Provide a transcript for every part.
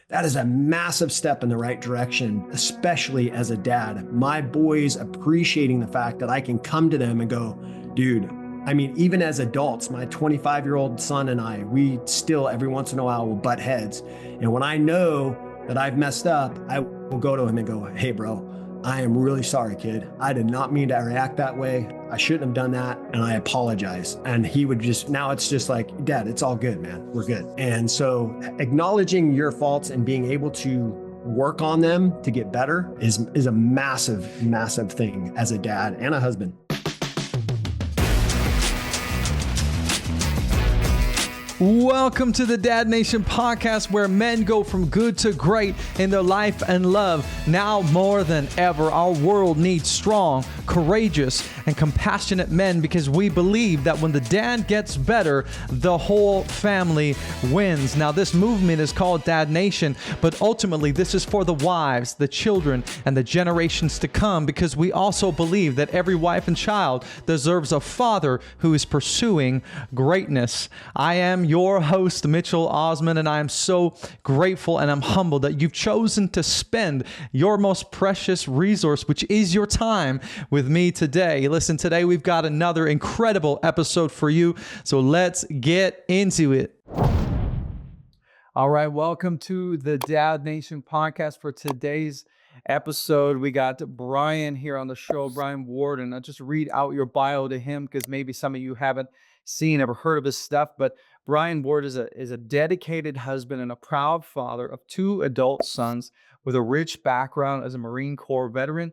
that is a massive step in the right direction, especially as a dad. My boys appreciating the fact that I can come to them and go, dude, I mean, even as adults, my 25-year-old son and I, we still every once in a while will butt heads. And when I know that I've messed up, I will go to him and go, hey, bro, I am really sorry, kid. I did not mean to react that way. I shouldn't have done that. And I apologize. And he would just, now it's just like, Dad, it's all good, man. We're good. And so acknowledging your faults and being able to work on them to get better is a massive, massive thing as a dad and a husband. Welcome to the Dad Nation podcast, where men go from good to great in their life and love. Now more than ever, our world needs strong, courageous, and compassionate men, because we believe that when the dad gets better, the whole family wins. Now, this movement is called Dad Nation, but ultimately this is for the wives, the children, and the generations to come, because we also believe that every wife and child deserves a father who is pursuing greatness. I am your host, Mitchell Osmond, and I am so grateful and I'm humbled that you've chosen to spend your most precious resource, which is your time, with me today. Listen, today we've got another incredible episode for you, so let's get into it. All right, welcome to the Dad Nation podcast. For today's episode, we got Bryan here on the show, Bryan Ward, and I'll just read out your bio to him because maybe some of you haven't seen, ever heard of his stuff. But Bryan Ward is a dedicated husband and a proud father of two adult sons with a rich background as a Marine Corps veteran.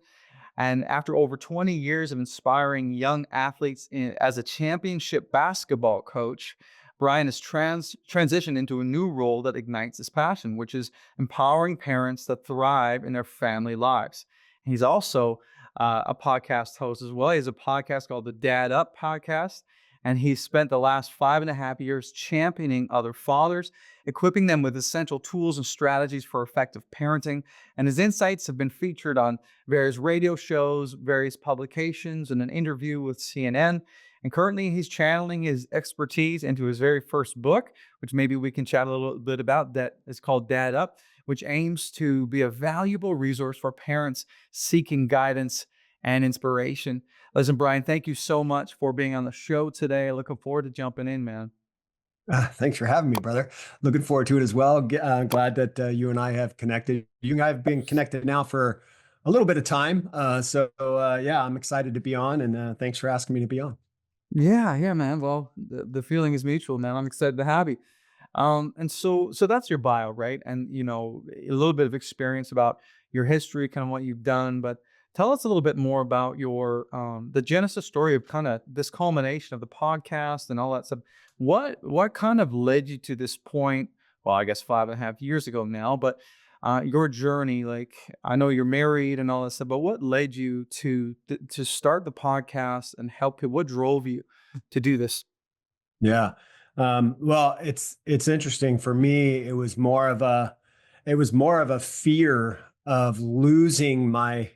And after over 20 years of inspiring young athletes as a championship basketball coach, Bryan has transitioned into a new role that ignites his passion, which is empowering parents to thrive in their family lives. He's also a podcast host as well. He has a podcast called the Dad Up Podcast, and he spent the last 5.5 years championing other fathers, equipping them with essential tools and strategies for effective parenting. And his insights have been featured on various radio shows, various publications, and an interview with CNN. And currently, he's channeling his expertise into his very first book, which maybe we can chat a little bit about, that is called Dad Up, which aims to be a valuable resource for parents seeking guidance and inspiration. Listen, Bryan, thank you so much for being on the show today. Looking forward to jumping in, man. Thanks for having me, brother. Looking forward to it as well. Glad that you and I have connected. You and I have been connected now for a little bit of time. Yeah, I'm excited to be on, and thanks for asking me to be on. Yeah, man. Well, the feeling is mutual, man. I'm excited to have you. And so that's your bio, right? And a little bit of experience about your history, kind of what you've done. But tell us a little bit more about your the genesis story of kind of this culmination of the podcast and all that stuff. What kind of led you to this point? Well, I guess 5.5 years ago now, but your journey, like, I know you're married and all that stuff, but what led you to start the podcast and help people? What drove you to do this? Yeah. Well, it's interesting for me. It was more of a fear of losing my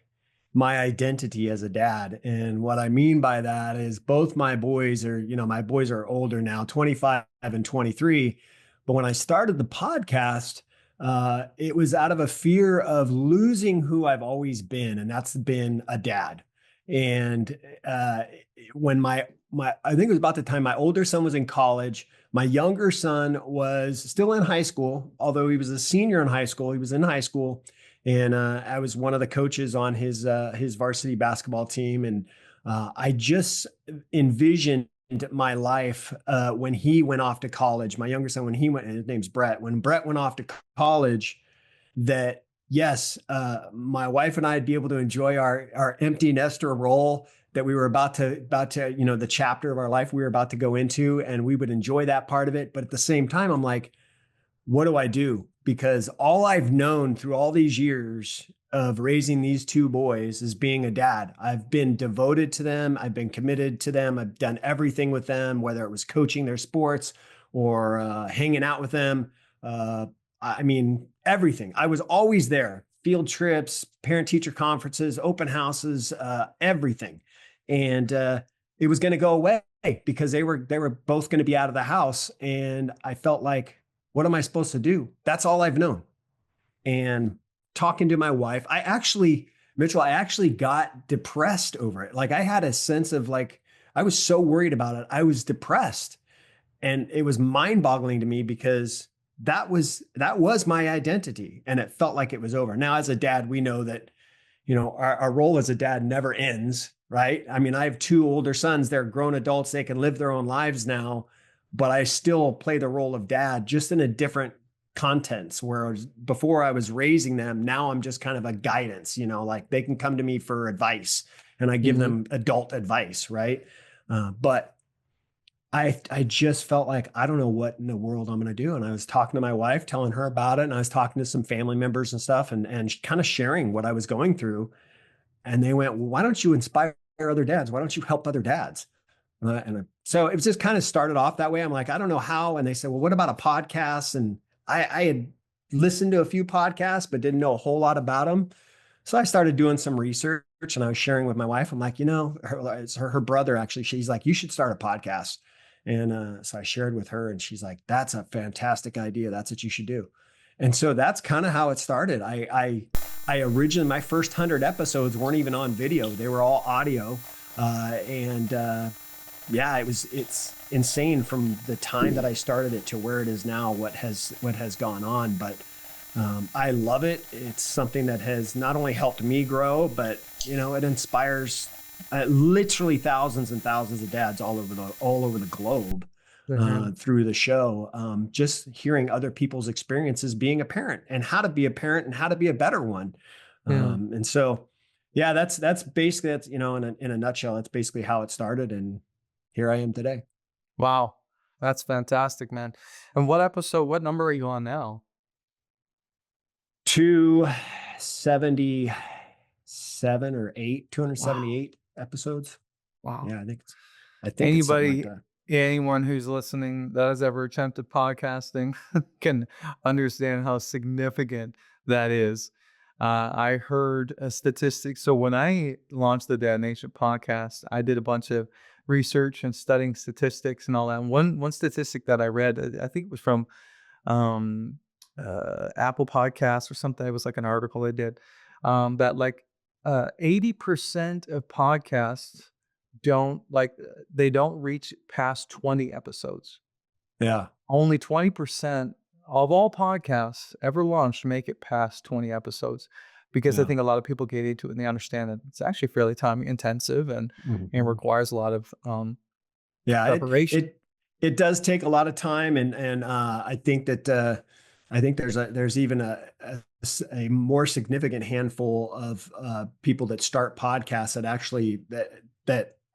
identity as a dad. And what I mean by that is both my boys are older now, 25 and 23. But when I started the podcast, it was out of a fear of losing who I've always been, and that's been a dad. And when I think it was about the time my older son was in college, my younger son was still in high school, although he was a senior in high school. He was in high school, and I was one of the coaches on his varsity basketball team. And I just envisioned my life when he went off to college. My younger son, when he went, and his name's Brett. When Brett went off to college, that yes, my wife and I'd be able to enjoy our empty nester role that we were about to, the chapter of our life we were about to go into, and we would enjoy that part of it. But at the same time, I'm like, what do I do? Because all I've known through all these years of raising these two boys is being a dad. I've been devoted to them. I've been committed to them. I've done everything with them, whether it was coaching their sports or hanging out with them. I mean, everything. I was always there. Field trips, parent-teacher conferences, open houses, everything. And it was going to go away because they were both going to be out of the house. And I felt like, what am I supposed to do? That's all I've known. and talking to my wife, Mitchell, I actually got depressed over it. Like I had a sense of like, I was so worried about it. I was depressed. And it was mind boggling to me because that was my identity. And it felt like it was over. Now, as a dad, we know that, our role as a dad never ends, right? I mean, I have two older sons. They're grown adults. They can live their own lives now, but I still play the role of dad just in a different contents. Whereas before I was raising them, now I'm just kind of a guidance, like they can come to me for advice and I give Mm-hmm. them adult advice, right? But I just felt like I don't know what in the world I'm going to do. And I was talking to my wife, telling her about it. And I was talking to some family members and stuff and kind of sharing what I was going through. And they went, well, why don't you inspire other dads? Why don't you help other dads? So it was just kind of started off that way. I'm like, I don't know how. And they said, well, what about a podcast? And I had listened to a few podcasts, but didn't know a whole lot about them. So I started doing some research and I was sharing with my wife. I'm like, it's her brother actually. She's like, you should start a podcast. And so I shared with her and she's like, that's a fantastic idea. That's what you should do. And so that's kind of how it started. I originally, my first 100 episodes weren't even on video. They were all audio. Yeah, it's insane from the time that I started it to where it is now, what has gone on. But I love it. It's something that has not only helped me grow, but it inspires literally thousands and thousands of dads all over the globe Mm-hmm. through the show. Just hearing other people's experiences being a parent and how to be a parent and how to be a better one. Yeah. And so, yeah, that's basically in a nutshell, that's basically how it started, and here I am today. Wow. That's fantastic, man. And what number are you on now? 277 or 8, Wow. 278 episodes. Wow. Yeah, I think it's something like Anybody, that. anyone who's listening that has ever attempted podcasting can understand how significant that is. I heard a statistic. So when I launched the Dad Nation podcast, I did a bunch of research and studying statistics and all that. And one statistic that I read, I think it was from um, Apple Podcasts or something. It was like an article they did that like 80% of podcasts they don't reach past 20 episodes. Yeah. Only 20% of all podcasts ever launched make it past 20 episodes because I Yeah. think a lot of people get into it and they understand that it's actually fairly time intensive and Mhm. requires a lot of Yeah, preparation. it does take a lot of time, and I think that I think there's even a more significant handful of people that start podcasts that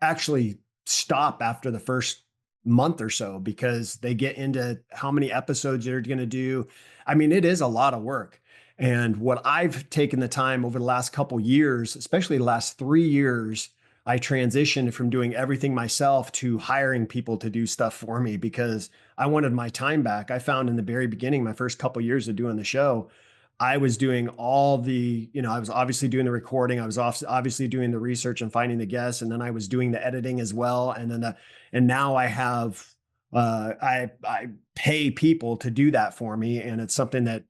actually stop after the first month or so because they get into how many episodes they're going to do. I mean, it is a lot of work. And what I've taken the time over the last couple years, especially the last 3 years, I transitioned from doing everything myself to hiring people to do stuff for me because I wanted my time back. I found in the very beginning, my first couple of years of doing the show, I was doing all I was obviously doing the recording. I was obviously doing the research and finding the guests, and then I was doing the editing as well. And now I have, I pay people to do that for me. And it's something that,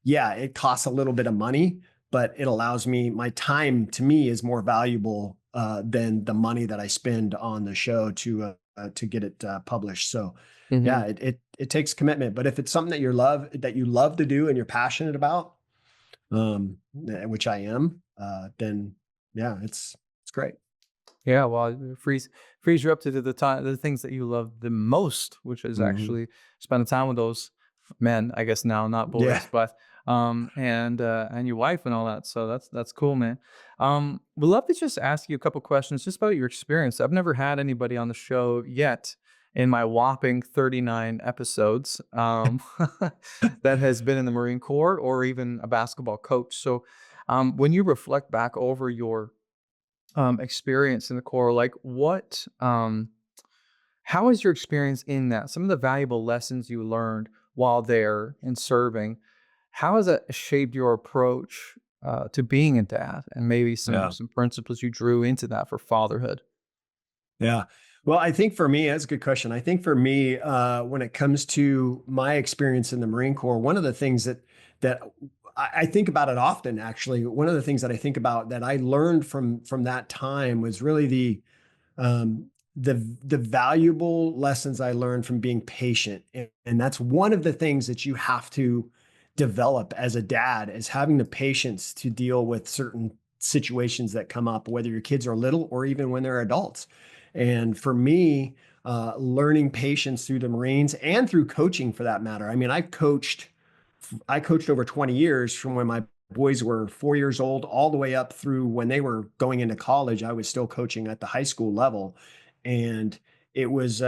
yeah, it costs a little bit of money, but it allows me, my time to me is more valuable than the money that I spend on the show to get it published. So Hmm. yeah, it takes commitment, but if it's something that you love to do and you're passionate about, which I am, then yeah, it's great. Yeah, well, it frees you up to do the things that you love the most, which is Mhm. actually spending time with those men. I guess now, not Yeah. boys, but and your wife and all that. So that's cool, man. We'd love to just ask you a couple questions just about your experience. I've never had anybody on the show yet in my whopping 39 episodes that has been in the Marine Corps or even a basketball coach. So when you reflect back over your experience in the Corps, like how was your experience in that? Some of the valuable lessons you learned while there and serving, how has that shaped your approach to being a dad, and maybe some Yeah. some principles you drew into that for fatherhood? Yeah. Well, I think for me, that's a good question. I think for me, when it comes to my experience in the Marine Corps, one of the things that I think about it often, actually. One of the things that I think about that I learned from that time was really um, the valuable lessons I learned from being patient. And that's one of the things that you have to develop as a dad, is having the patience to deal with certain situations that come up, whether your kids are little or even when they're adults. And for me, learning patience through the Marines and through coaching for that matter. I mean, I coached over 20 years from when my boys were 4 years old all the way up through when they were going into college. I was still coaching at the high school level. And it was,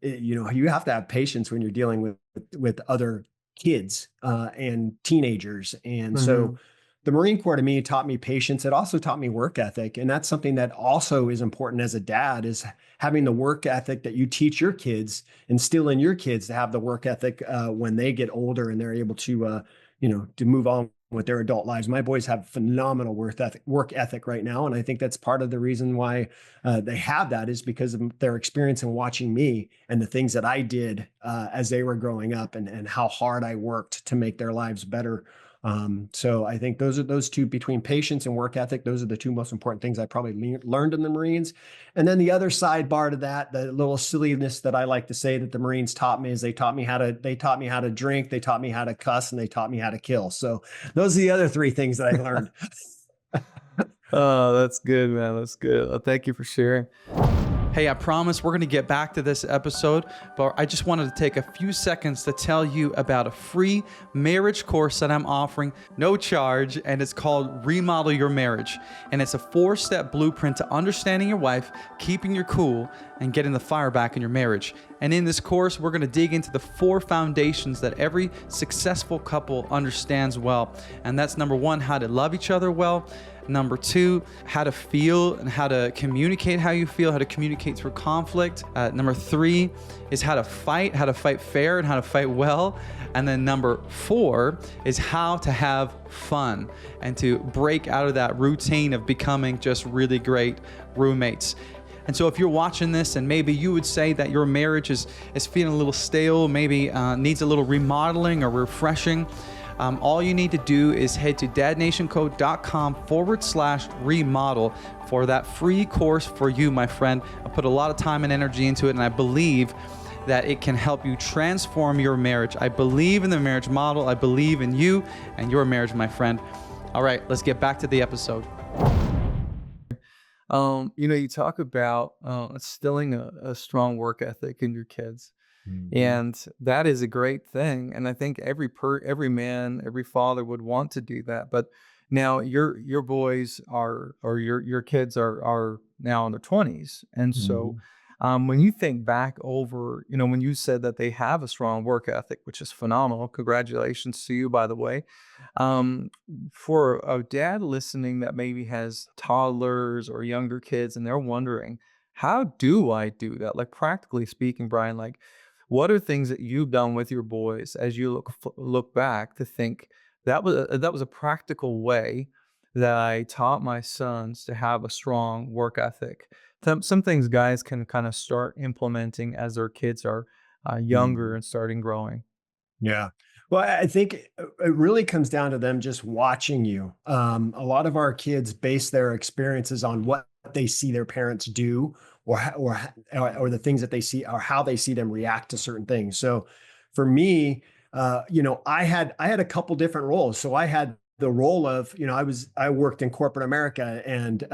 you have to have patience when you're dealing with other kids and teenagers. And so Mhm. the Marine Corps to me taught me patience. It also taught me work ethic. And that's something that also is important as a dad, is having the work ethic that you teach your kids, instill in your kids to have the work ethic when they get older and they're able to move on with their adult lives. My boys have phenomenal work ethic right now. And I think that's part of the reason why they have that, is because of their experience in watching me and the things that I did as they were growing up, and how hard I worked to make their lives better. So I think those two, between patience and work ethic, those are the two most important things I probably learned in the Marines. And then the other sidebar to that, the little silliness that I like to say that the Marines taught me, is they taught me how to drink, they taught me how to cuss, and they taught me how to kill. So those are the other three things that I learned. Oh, that's good, man. That's good. Thank you for sharing. Hey, I promise we're going to get back to this episode, but I just wanted to take a few seconds to tell you about a free marriage course that I'm offering, no charge, and it's called Remodel Your Marriage. And it's a 4-step blueprint to understanding your wife, keeping your cool, and getting the fire back in your marriage. And in this course, we're going to dig into the 4 foundations that every successful couple understands well. And that's number 1, how to love each other well. Number 2, how to feel and how to communicate how you feel, how to communicate through conflict. Number 3 is how to fight fair and how to fight well. And then number 4 is how to have fun and to break out of that routine of becoming just really great roommates. And so if you're watching this and maybe you would say that your marriage is feeling a little stale, maybe needs a little remodeling or refreshing, all you need to do is head to dadnationco.com/remodel for that free course for you, my friend. I put a lot of time and energy into it, and I believe that it can help you transform your marriage. I believe in the marriage model. I believe in you and your marriage, my friend. All right, let's get back to the episode. You talk about instilling a strong work ethic in your kids. Mhm. And that is a great thing, and I think every man, every father would want to do that. But now your boys are, or your kids are now in their 20s, and so Mhm. when you think back over, when you said that they have a strong work ethic, which is phenomenal, congratulations to you, by the way. Um, for a dad listening that maybe has toddlers or younger kids, and they're wondering, how do I do that? Like, practically speaking, Bryan, like, what are things that you've done with your boys as you look back to think that was a practical way that I taught my sons to have a strong work ethic? Some things guys can kind of start implementing as their kids are younger Mhm. and starting growing. Yeah. Well, I think it really comes down to them just watching you. A lot of our kids base their experiences on what they see their parents do, or the things that they see, or how they see them react to certain things. So, for me, I had a couple different roles. So I had the role of, I worked in corporate America, and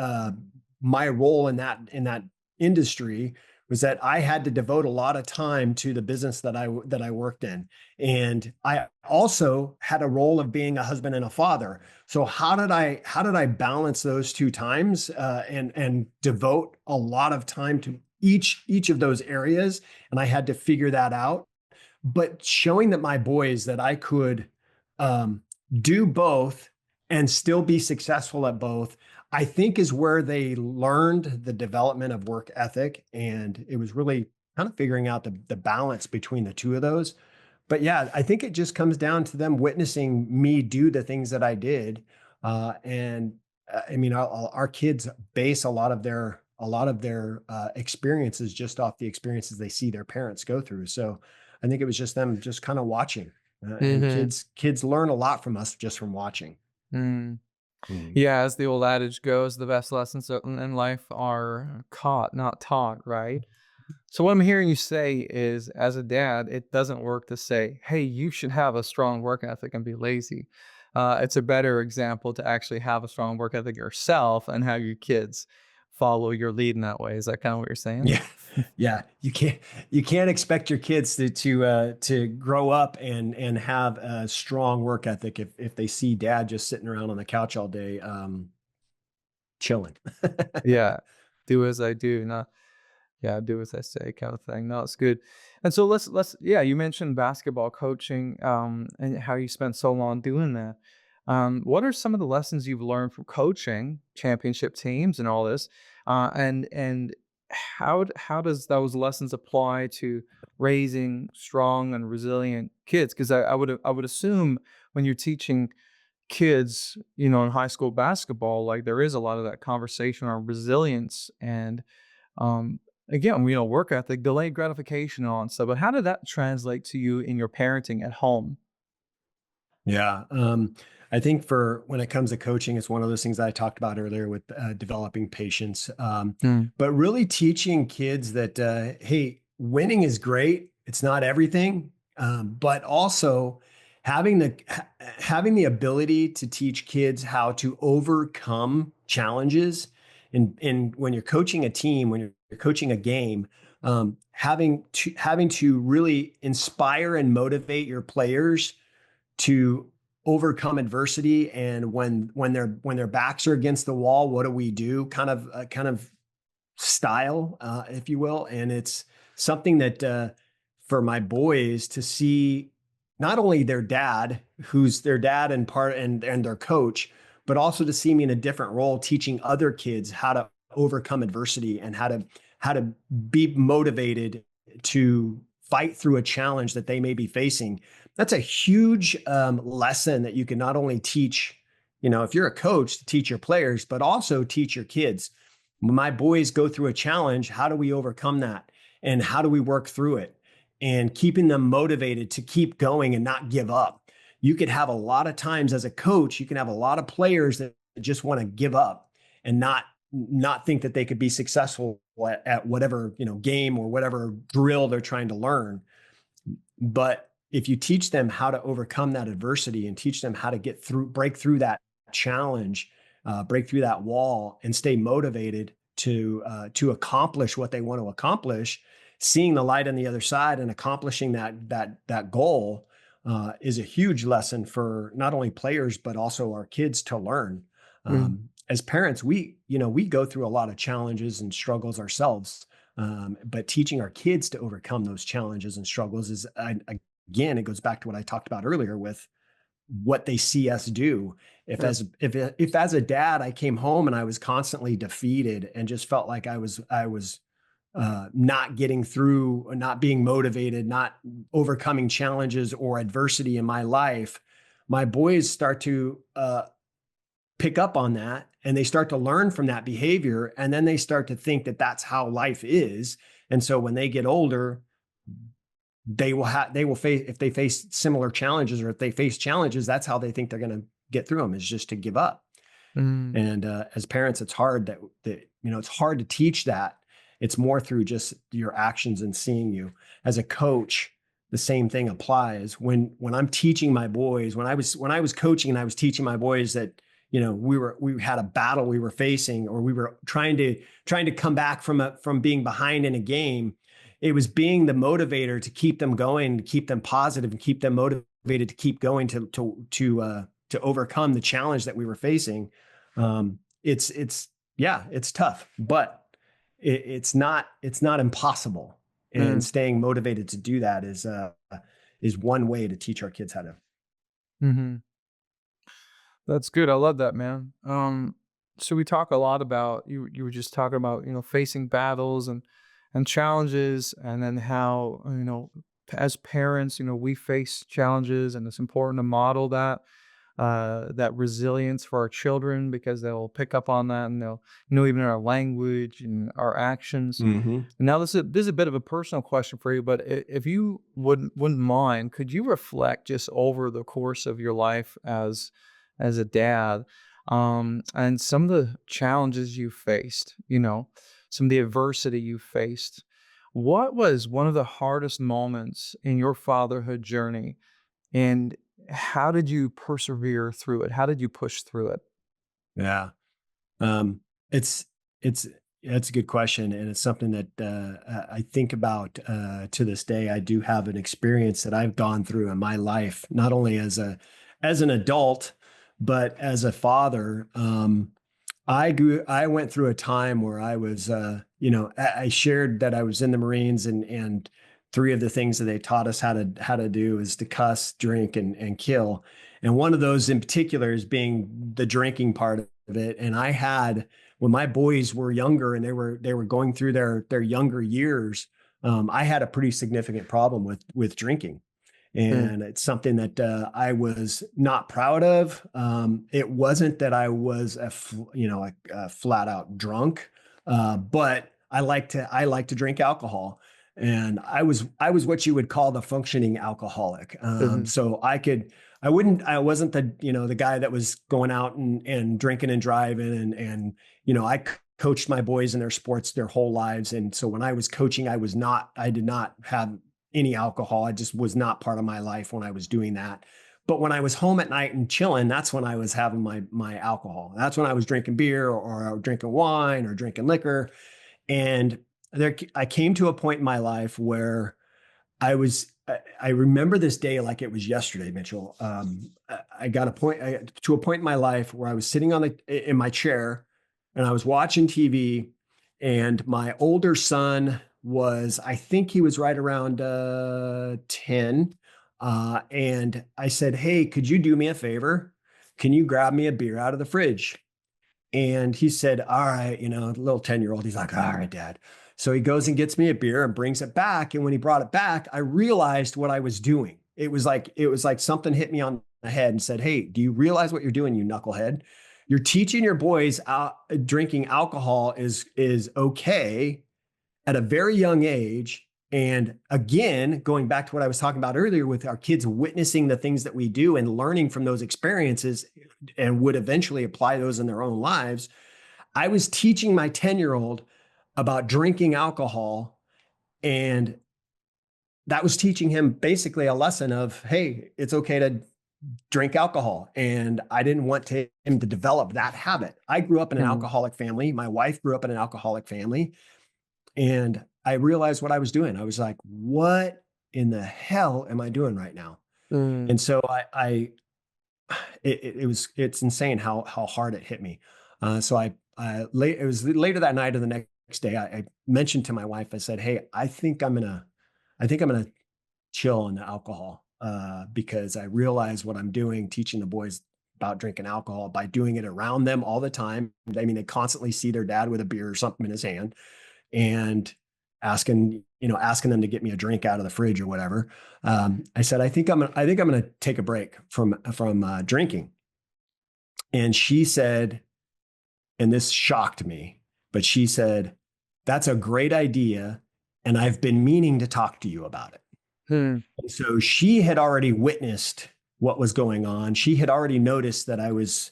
my role in that industry was that I had to devote a lot of time to the business that I worked in. And I also had a role of being a husband and a father. So how did I balance those two times, and devote a lot of time to each of those areas? And I had to figure that out. But showing that my boys that I could um, do both and still be successful at both, I think is where they learned the development of work ethic. And it was really kind of figuring out the balance between the two of those. But yeah, I think it just comes down to them witnessing me do the things that I did. And I mean, our kids base a lot of their experiences just off the experiences they see their parents go through. So I think it was just them just kind of watching. And Mm-hmm. kids learn a lot from us just from watching. Mm. Mhm. Yeah, as the old adage goes, the best lessons in life are caught, not taught, right? So what I'm hearing you say is, as a dad, it doesn't work to say, "Hey, you should have a strong work ethic and be lazy." It's a better example to actually have a strong work ethic yourself and have your kids follow your lead in that way. Is that kind of what you're saying? Yeah. Yeah. You can't expect your kids to grow up and have a strong work ethic if they see dad just sitting around on the couch all day, chilling. Yeah, do as I do, not yeah, do as I say, kind of thing. No, it's good. And so let's yeah, you mentioned basketball coaching, and how you spent so long doing that. What are some of the lessons you've learned from coaching championship teams and all this? And how does those lessons apply to raising strong and resilient kids? Because I would assume when you're teaching kids, in high school basketball, like there is a lot of that conversation on resilience and um, again, work ethic, delayed gratification, and all that stuff. But how did that translate to you in your parenting at home? Yeah. I think for when it comes to coaching, it's one of those things that I talked about earlier with developing patience. Mm, But really teaching kids that, hey, winning is great. It's not everything. But also having the ability to teach kids how to overcome challenges. And when you're coaching a team, when you're coaching a game, having to really inspire and motivate your players to overcome adversity. And when their backs are against the wall, what do we do, kind of style, if you will. And it's something that, for my boys to see, not only their dad, who's their dad and part and their coach, but also to see me in a different role, teaching other kids how to overcome adversity and how to be motivated to fight through a challenge that they may be facing. That's a huge, lesson that you can not only teach, if you're a coach, to teach your players, but also teach your kids. When my boys go through a challenge, how do we overcome that? And how do we work through it? And keeping them motivated to keep going and not give up. You could have a lot of times as a coach, you can have a lot of players that just want to give up and not think that they could be successful at whatever, game or whatever drill they're trying to learn. But if you teach them how to overcome that adversity and teach them how to break through that challenge, break through that wall, and stay motivated to accomplish what they want to accomplish, seeing the light on the other side and accomplishing that goal, is a huge lesson for not only players but also our kids to learn. mm, As parents, we go through a lot of challenges and struggles ourselves. But teaching our kids to overcome those challenges and struggles is, again, it goes back to what I talked about earlier with what they see us do. If yeah. if as a dad, I came home and I was constantly defeated and just felt like I was not getting through, not being motivated, not overcoming challenges or adversity in my life, my boys start to, pick up on that, and they start to learn from that behavior, and then they start to think that that's how life is. And so when they get older, they will face, if they face similar challenges, or if they face challenges, that's how they think they're going to get through them, is just to give up. Mm, And as parents, it's hard it's hard to teach that. It's more through just your actions and seeing you. As a coach, the same thing applies. When I'm teaching my boys, when I was coaching and I was teaching my boys that, we had a battle we were facing, or we were trying to come back from being behind in a game. It was being the motivator to keep them going, to keep them positive, and keep them motivated to keep going, to overcome the challenge that we were facing. It's yeah, it's tough, but it's not impossible. And mm, staying motivated to do that is one way to teach our kids how to. mhm. That's good. I love that, man. So we talk a lot about you were just talking about, facing battles and challenges, and then how, as parents, we face challenges and it's important to model that. that resilience for our children because they'll pick up on that and they'll know even our language and our actions. Hmm. And now this is a bit of a personal question for you, but if you wouldn't mind, could you reflect just over the course of your life as a dad, and some of the challenges you faced, some of the adversity you faced? What was one of the hardest moments in your fatherhood journey, and how did you persevere through it? How did you push through it? Yeah. Um, it's it's that's a good question, and it's something that I think about to this day. I do have an experience that I've gone through in my life, not only as an adult, but as a father. I went through a time where I was, I shared that I was in the Marines, and three of the things that they taught us how to do is to cuss, drink, and kill. And one of those in particular is being the drinking part of it. And I had, when my boys were younger and they were going through their younger years, I had a pretty significant problem with drinking, Mm, and it's something that I was not proud of. It wasn't that I was a flat out drunk, but I like to drink alcohol, and I was what you would call the functioning alcoholic. mhm, So I wasn't the guy that was going out and drinking and driving, and coached my boys in their sports their whole lives, and so when I was coaching, I did not have any alcohol. I just was not part of my life when I was doing that. But when I was home at night and chilling, that's when I was having my alcohol. That's when I was drinking beer, or drinking wine, or drinking liquor. And I came to a point in my life where I remember this day like it was yesterday, Mitchell. I got to a point in my life where I was sitting in my chair, and I was watching TV, and my older son was, I think he was right around 10. And I said, "Hey, could you do me a favor? Can you grab me a beer out of the fridge?" And he said, "All right," the little 10-year-old, he's like, "All right, dad." So he goes and gets me a beer and brings it back. And when he brought it back, I realized what I was doing. It was like something hit me on the head and said, "Hey, do you realize what you're doing, you knucklehead? You're teaching your boys drinking alcohol is okay at a very young age." And again, going back to what I was talking about earlier with our kids witnessing the things that we do and learning from those experiences, and would eventually apply those in their own lives. I was teaching my 10-year-old about drinking alcohol, and that was teaching him basically a lesson of, hey, it's okay to drink alcohol. And I didn't want him to develop that habit. I grew up in an mm, alcoholic family. My wife grew up in an alcoholic family. And I realized what I was doing. I was like, what in the hell am I doing right now? mm, And so it's insane how hard it hit me. So it was later that night or the next day, I mentioned to my wife, I said, "Hey, I think I'm gonna chill on the alcohol, because I realize what I'm doing, teaching the boys about drinking alcohol by doing it around them all the time. I mean, they constantly see their dad with a beer or something in his hand, and asking them to get me a drink out of the fridge or whatever." I said, I think I'm gonna take a break from drinking." And she said, and this shocked me, but she said, "That's a great idea, and I've been meaning to talk to you about it." mm, And so she had already witnessed what was going on. She had already noticed that I was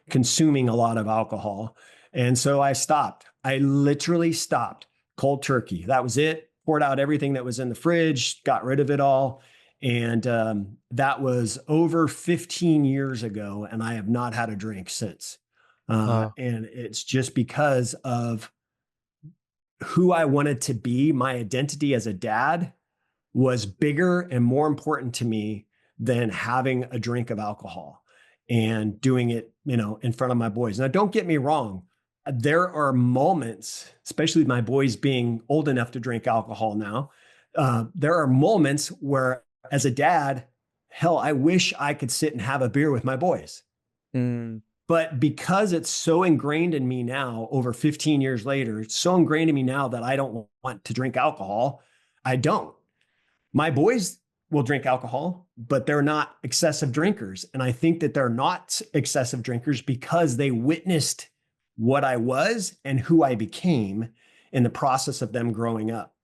consuming a lot of alcohol. And so I stopped. I literally stopped cold turkey. That was it. Poured out everything that was in the fridge, got rid of it all. And that was over 15 years ago. And I have not had a drink since. wow, And it's just because of who I wanted to be. My identity as a dad was bigger and more important to me than having a drink of alcohol and doing it, in front of my boys. Now, don't get me wrong. There are moments, especially my boys being old enough to drink alcohol now. There are moments where, as a dad, hell, I wish I could sit and have a beer with my boys. mm, But because it's so ingrained in me now, over 15 years later, it's so ingrained in me now that I don't want to drink alcohol. I don't. My boys will drink alcohol, but they're not excessive drinkers. And I think that they're not excessive drinkers because they witnessed what I was and who I became in the process of them growing up.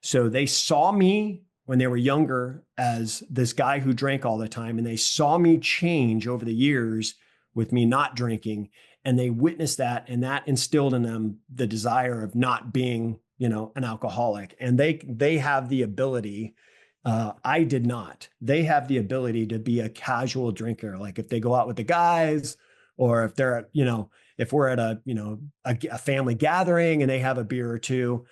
So they saw me when they were younger as this guy who drank all the time, and they saw me change over the years with me not drinking, and they witnessed that, and that instilled in them the desire of not being, an alcoholic. And they have the ability. I did not. They have the ability to be a casual drinker. Like if they go out with the guys, or if they're, if we're at a family gathering and they have a beer or two,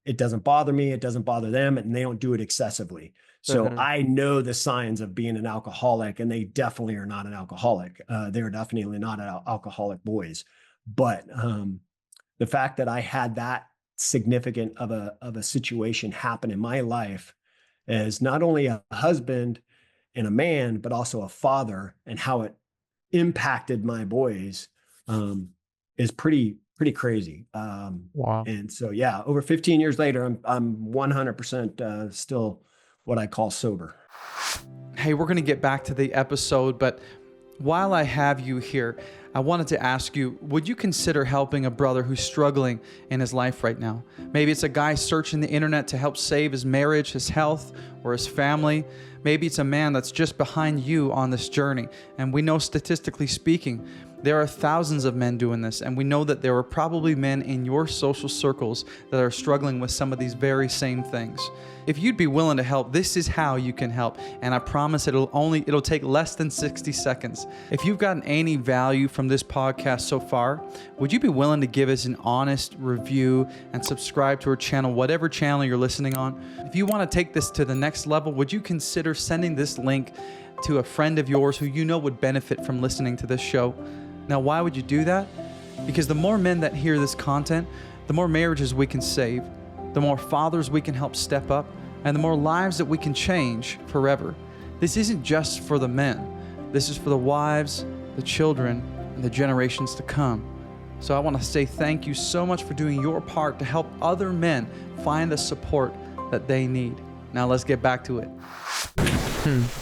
it doesn't bother me. It doesn't bother them, and they don't do it excessively. So Mhm. I know the signs of being an alcoholic, and they definitely are not an alcoholic. They're definitely not alcoholic boys. But the fact that I had that significant of a situation happen in my life as not only a husband and a man, but also a father, and how it impacted my boys, is pretty crazy. Wow. And so, yeah, over 15 years later, I'm 100% still what I call sober. Hey, we're going to get back to the episode, but while I have you here, I wanted to ask you, would you consider helping a brother who's struggling in his life right now? Maybe it's a guy searching the internet to help save his marriage, his health, or his family. Maybe it's a man that's just behind you on this journey. And we know, statistically speaking, there are thousands of men doing this, and we know that there are probably men in your social circles that are struggling with some of these very same things. If you'd be willing to help, this is how you can help, and I promise it'll take less than 60 seconds. If you've gotten any value from this podcast so far, would you be willing to give us an honest review and subscribe to our channel, whatever channel you're listening on? If you want to take this to the next level, would you consider sending this link to a friend of yours who you know would benefit from listening to this show? Now, why would you do that? Because the more men that hear this content, the more marriages we can save, the more fathers we can help step up, and the more lives that we can change forever. This isn't just for the men. This is for the wives, the children, and the generations to come. So I want to say thank you so much for doing your part to help other men find the support that they need. Now let's get back to it.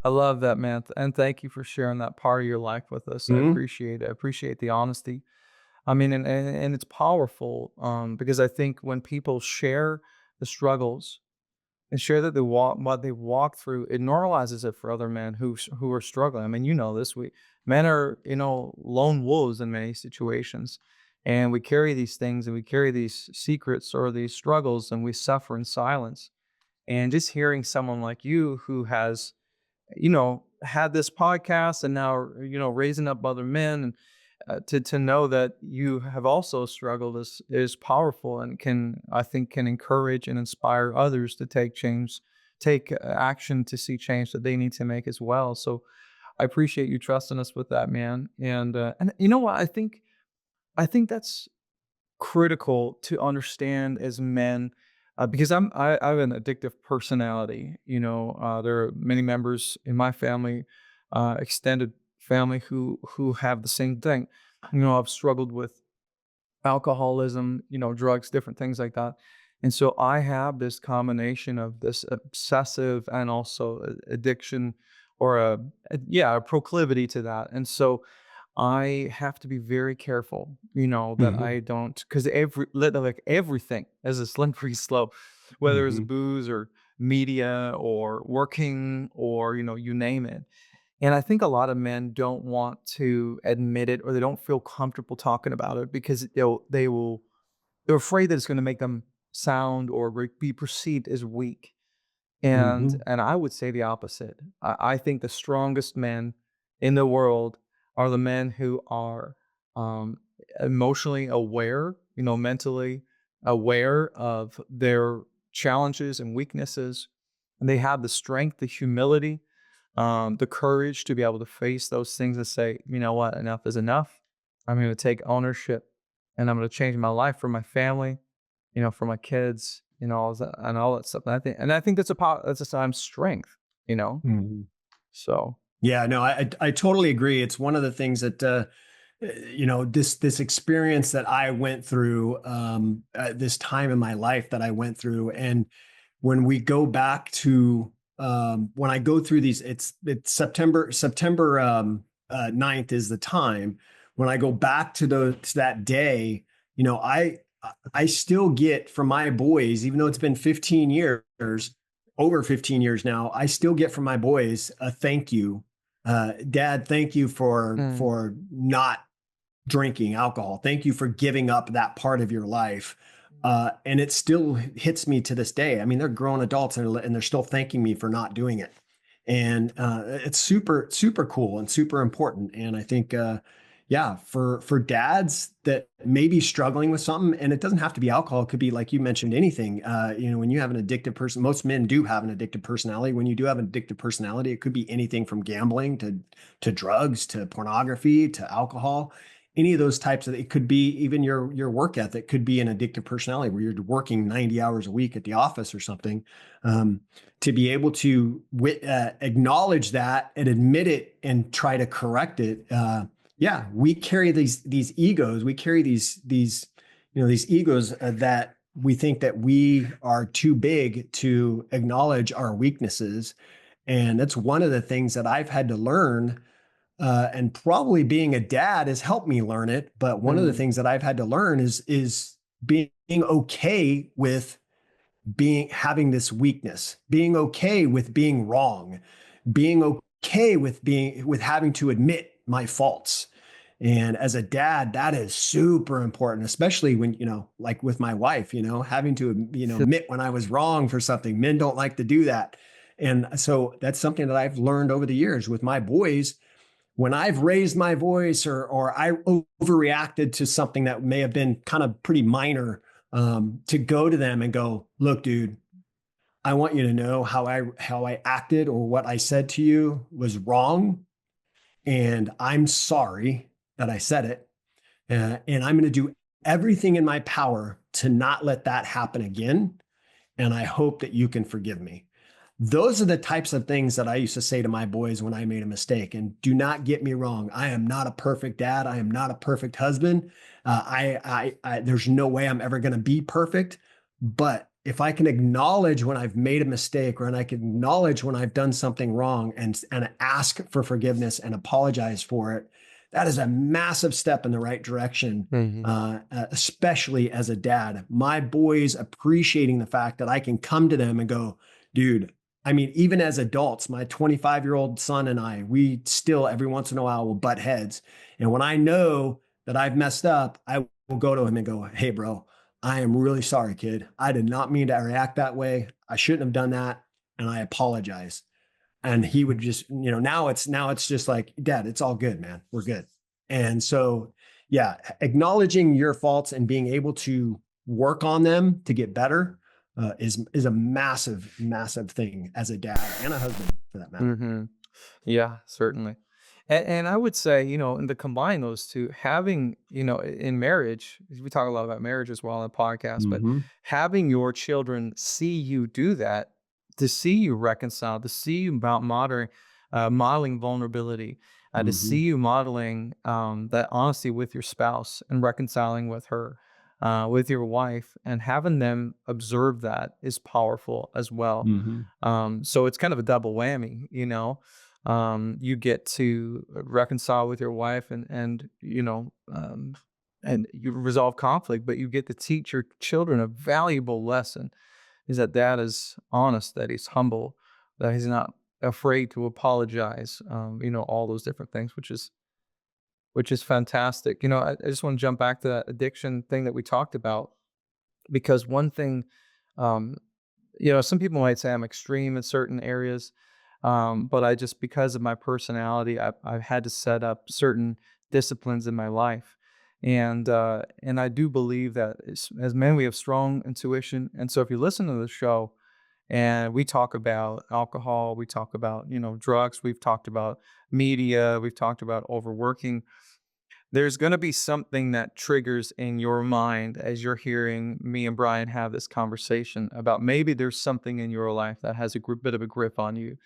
I love that, man. And thank you for sharing that part of your life with us. I Mhm. appreciate it. I appreciate the honesty. I mean, and it's powerful, because I think when people share the struggles and share that they walk what they walk through, it normalizes it for other men who are struggling. I mean, you know this. Men are, lone wolves in many situations, and we carry these things and we carry these secrets or these struggles, and we suffer in silence. And just hearing someone like you who has, had this podcast and now, raising up other men, and to know that you have also struggled is powerful, and I think can encourage and inspire others to take action to see change that they need to make as well. So I appreciate you trusting us with that, man. And you know what? I think that's critical to understand as men, because I have an addictive personality. There are many members in my family, extended family, who have the same thing. I've struggled with alcoholism, drugs, different things like that. And so I have this combination of this obsessive and also addiction, or a proclivity to that. And so I have to be very careful, that Mhm. I don't, because like everything is a slippery slope, whether it's Mhm. booze or media or working or, you name it. And I think a lot of men don't want to admit it, or they don't feel comfortable talking about it because they're afraid that it's going to make them sound or be perceived as weak. And Mhm. and I would say the opposite. I think the strongest men in the world are the men who are, um, emotionally aware, mentally aware of their challenges and weaknesses, and they have the strength, the humility, the courage to be able to face those things and say, you know what, enough is enough. I'm going to take ownership, and I'm going to change my life for my family, for my kids, all that stuff. And I think that's a sign of strength, you know. Mhm. So Yeah, no, I totally agree. It's one of the things that this experience that I went through, this time in my life that I went through, and when we go back to when I go through these, it's September 9th is the time when I go back to that day. You know, I still get from my boys, even though it's been 15 years, over 15 years now, I still get from my boys a thank you, Dad. Thank you Mm. for not drinking alcohol. Thank you for giving up that part of your life. And it still hits me to this day. I mean, they're grown adults and they're still thanking me for not doing it. And it's super, super cool and super important. And I think, yeah, for dads that may be struggling with something, and it doesn't have to be alcohol. It could be, like you mentioned, anything. You know, when you have an addictive person, most men do have an addictive personality. When you do have an addictive personality, it could be anything from gambling to drugs to pornography to alcohol, any of those types of. It could be even your work ethic could be an addictive personality where you're working 90 hours a week at the office or something. um, to be able to acknowledge that and admit it and try to correct it. Yeah, we carry these egos. We carry these you know, these egos that we think that we are too big to acknowledge our weaknesses. And that's one of the things that I've had to learn, and probably being a dad has helped me learn it. But one of the Mm. things that I've had to learn is being okay with being having this weakness, being okay with being wrong, being okay with having to admit my faults. And as a dad, that is super important, especially when, you know, like with my wife, you know, having to, you know, admit when I was wrong for something. Men don't like to do that. And so that's something that I've learned over the years with my boys. When I've raised my voice, or I overreacted to something that may have been kind of pretty minor, to go to them and go, look, dude, I want you to know how I acted or what I said to you was wrong, and I'm sorry that I said it, and I'm going to do everything in my power to not let that happen again. And I hope that you can forgive me. Those are the types of things that I used to say to my boys when I made a mistake. And do not get me wrong, I am not a perfect dad. I am not a perfect husband. There's no way I'm ever going to be perfect. But if I can acknowledge when I've made a mistake, or and I can acknowledge when I've done something wrong, and ask for forgiveness and apologize for it, that is a massive step in the right direction. Mhm. Especially as a dad, my boys appreciating the fact that I can come to them and go, dude. I mean, even as adults, my 25-year-old son and I, we still every once in a while will butt heads. And when I know that I've messed up, I will go to him and go, hey, bro, I am really sorry, kid. I did not mean to react that way. I shouldn't have done that. And I apologize. And he would just, you know, now it's just like, Dad, it's all good, man. We're good. And so, yeah, acknowledging your faults and being able to work on them to get better, is a massive, massive thing as a dad and a husband, for that matter. Mhm. Yeah, certainly. And I would say, and to combine those two, having, in marriage, 'cause we talk a lot about marriage as well on the podcast, but Mm-hmm. having your children see you do that, to see you reconcile, to see you about modeling vulnerability, to Mm-hmm. see you modeling that honesty with your spouse and reconciling with her, with your wife, and having them observe that is powerful as well. Mm-hmm. So it's kind of a double whammy, you get to reconcile with your wife and you resolve conflict, but you get to teach your children a valuable lesson is that dad is honest, that he's humble, that he's not afraid to apologize, all those different things, which is fantastic. I just want to jump back to that addiction thing that we talked about because one thing, um, some people might say I'm extreme in certain areas, but I just because of my personality, I've had to set up certain disciplines in my life, and I do believe that as men we have strong intuition, and so if you listen to the show and we talk about alcohol, we talk about drugs, we've talked about media, we've talked about overworking. There's going to be something that triggers in your mind as you're hearing me and Brian have this conversation about maybe there's something in your life that has a bit of a grip on you.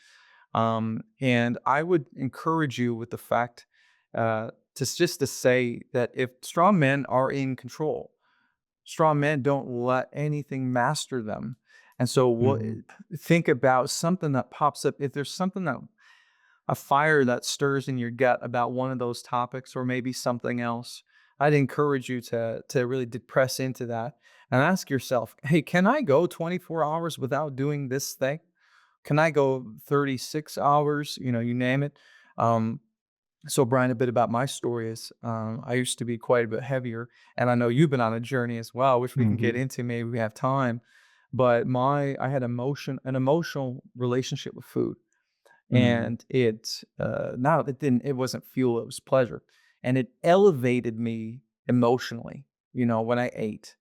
And I would encourage you with the fact to say that if strong men are in control, strong men don't let anything master them. And so Mhm. think about something that pops up. If there's something that a fire that stirs in your gut about one of those topics or maybe something else, I'd encourage you to really press into that and ask yourself, hey, can I go 24 hours without doing this thing? Can I go 36 hours? You name it. Um, so, Brian, a bit about my story is I used to be quite a bit heavier, and I know you've been on a journey as well, which we can get Mhm. into. Maybe we have time, but I had an emotional relationship with food, Mhm. and it wasn't fuel, it was pleasure, and it elevated me emotionally. When I ate,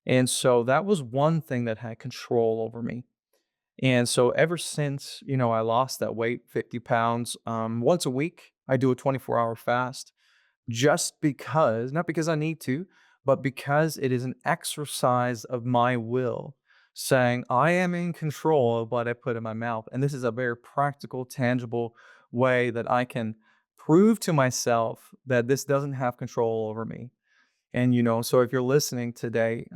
and so that was one thing that had control over me. And so ever since, I lost that weight, 50 pounds, once a week, I do a 24-hour fast just because, not because I need to, but because it is an exercise of my will saying, I am in control of what I put in my mouth. And this is a very practical, tangible way that I can prove to myself that this doesn't have control over me. And, so if you're listening today,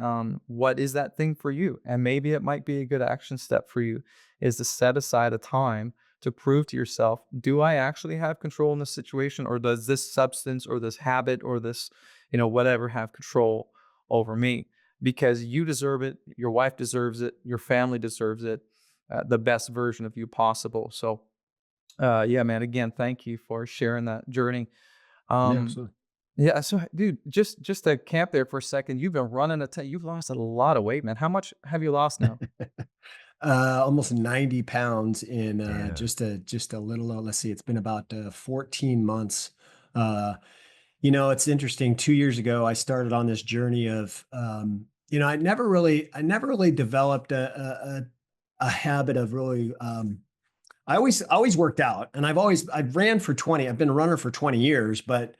what is that thing for you? And maybe it might be a good action step for you is to set aside a time to prove to yourself, do I actually have control in this situation? Or does this substance or this habit or this, whatever have control over me? Because you deserve it. Your wife deserves it. Your family deserves it. The best version of you possible. So, yeah, man, again, thank you for sharing that journey. Yeah, Um, absolutely. yeah, so dude, just to camp there for a second, you've been running you've lost a lot of weight, man. How much have you lost now? Almost 90 pounds in Yeah. just a little, let's see, it's been about 14 months. Uh, it's interesting. 2 years ago, I started on this journey of, I never really developed a habit of really, I always worked out, and I've ran for 20. I've been a runner for 20 years, but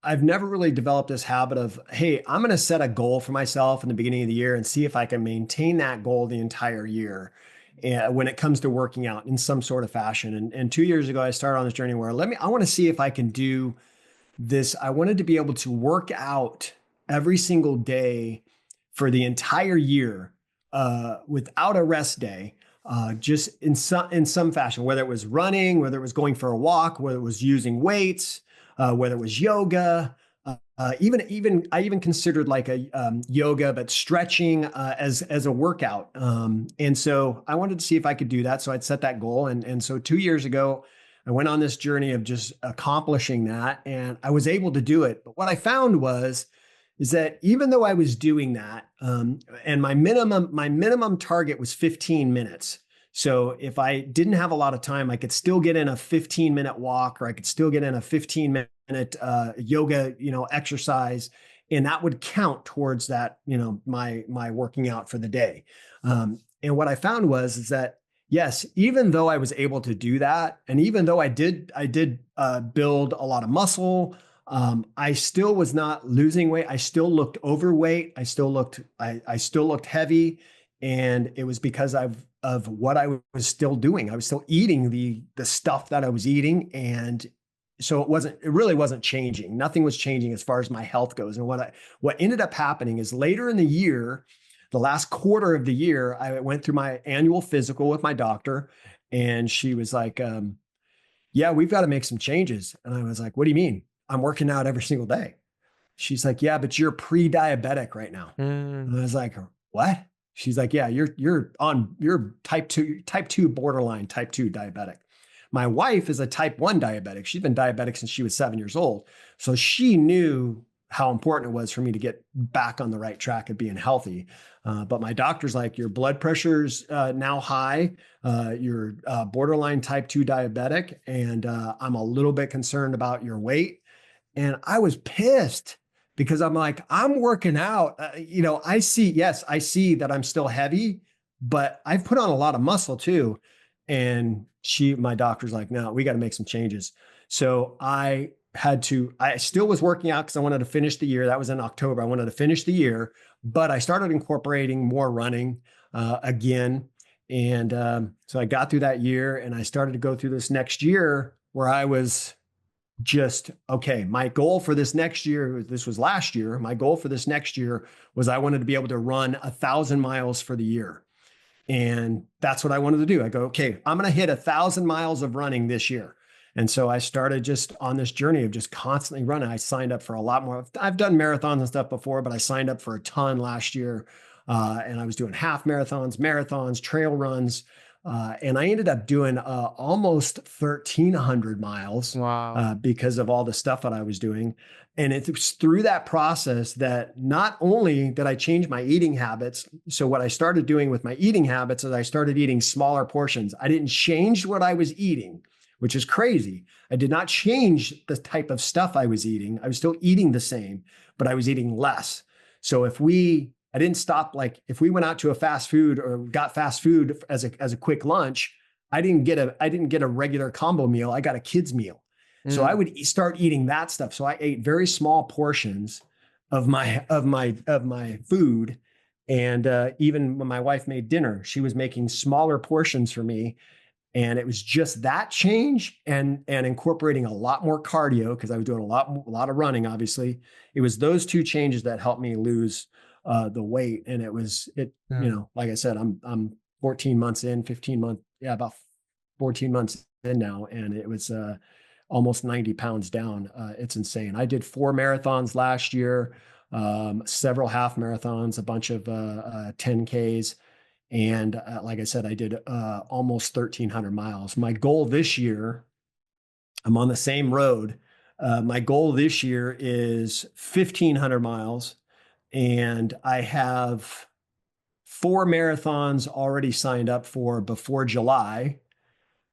I've never really developed this habit of, hey, I'm going to set a goal for myself in the beginning of the year and see if I can maintain that goal the entire year. When it comes to working out in some sort of fashion. And 2 years ago, I started on this journey where I want to see if I can do this. I wanted to be able to work out every single day for the entire year without a rest day, just in some fashion, whether it was running, whether it was going for a walk, whether it was using weights, whether it was yoga. Even I even considered like a yoga, but stretching as a workout. And so I wanted to see if I could do that. So I'd set that goal, and so 2 years ago, I went on this journey of just accomplishing that, and I was able to do it. But what I found is that even though I was doing that, and my minimum target was 15 minutes. So if I didn't have a lot of time, I could still get in a 15-minute walk, or I could still get in a 15-minute yoga, exercise, and that would count towards that, my working out for the day. And what I found was is that yes, even though I was able to do that, and even though I did build a lot of muscle, I still was not losing weight. I still looked overweight. I still looked heavy, and it was because of what I was still doing. I was still eating the stuff that I was eating, and so it really wasn't changing. Nothing was changing as far as my health goes. And what ended up happening is later in the year, the last quarter of the year, I went through my annual physical with my doctor, and she was like, "Yeah, we've got to make some changes." And I was like, "What do you mean? I'm working out every single day." She's like, "Yeah, but you're pre-diabetic right now." And I Mm. was like, "What?" She's like, "Yeah, you're type 2 borderline type 2 diabetic." My wife is a type 1 diabetic. She's been diabetic since she was 7 years old. So she knew how important it was for me to get back on the right track of being healthy. But my doctor's like, your blood pressure's now high. You're borderline type 2 diabetic. And I'm a little bit concerned about your weight. And I was pissed because I'm like, I'm working out. Yes, I see that I'm still heavy, but I've put on a lot of muscle too. And my doctor's like, no, we got to make some changes. So I still was working out because I wanted to finish the year. That was in October. I wanted to finish the year, but I started incorporating more running again. And so I got through that year, and I started to go through this next year where I was just okay. My goal for this next year, this was last year, my goal for this next year was I wanted to be able to run 1,000 miles for the year. And that's what I wanted to do. I go, okay, I'm going to hit 1,000 miles of running this year. And so I started just on this journey of just constantly running. I signed up for a lot more. I've done marathons and stuff before, but I signed up for a ton last year. And I was doing half marathons, trail runs. And I ended up doing almost 1,300 miles Wow. because of all the stuff that I was doing. And it was through that process that not only did I change my eating habits. So what I started doing with my eating habits is I started eating smaller portions. I didn't change what I was eating, which is crazy. I did not change the type of stuff I was eating. I was still eating the same, but I was eating less. So I didn't stop. Like if we went out to a fast food or got fast food as a quick lunch, I didn't get a regular combo meal. I got a kid's meal. So I would start eating that stuff. So I ate very small portions of my food. And even when my wife made dinner, she was making smaller portions for me. And it was just that change and incorporating a lot more cardio because I was doing a lot of running. Obviously, it was those two changes that helped me lose the weight. And like I said, I'm 14 months in, 15 months, about 14 months in now, and it was almost 90 pounds down. It's insane. I did 4 marathons last year, several half marathons, a bunch of 10Ks. And like I said, I did almost 1,300 miles. My goal this year, I'm on the same road. My goal this year is 1,500 miles. And I have 4 marathons already signed up for before July,